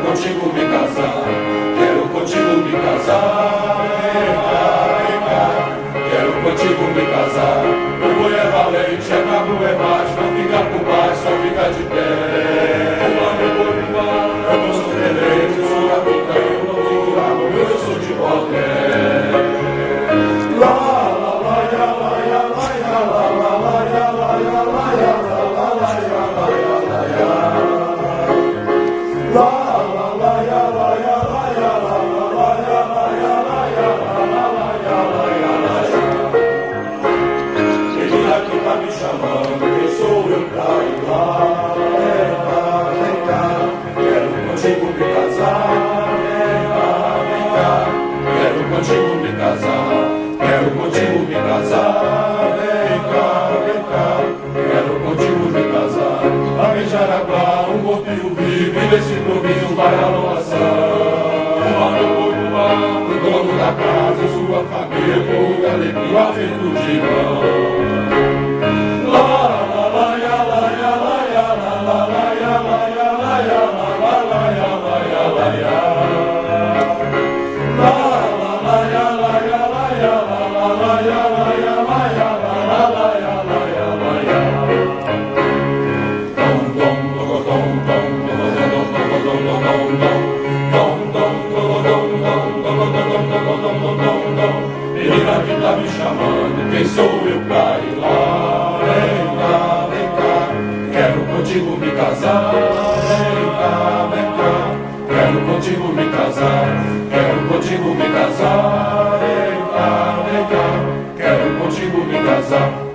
Contigo me casar, quero contigo me casar, vem cá, quero contigo me casar. O boi é valente, é brabo, é macho, não fica por baixo, só fica de pé. Eu não sou tenente, eu sou capitão, eu não fico bravo, eu sou de boné. Lá, lá, lá, ya, lá, ya, lá, ya, lá, lá, lá, ya, lá, ya, lá, ya, lá, lá, lá, ya, lá, ya, lá, ya. Tá me chamando, quem sou eu pra ir lá? Vem cá, quero contigo me casar. Vem cá, quero contigo me casar. Quero contigo me casar. Vem cá, quero contigo me casar. A Jaraguá, um corpinho vivo, e nesse novinho vai a loação. O dono da casa, sua família, com alegria, feito de mão. Menina que tá me chamando, quem sou eu pra ir lá? Vem cá, quero contigo me casar. Vem cá, quero contigo me casar. Quero contigo me casar. Vem cá, quero contigo me casar.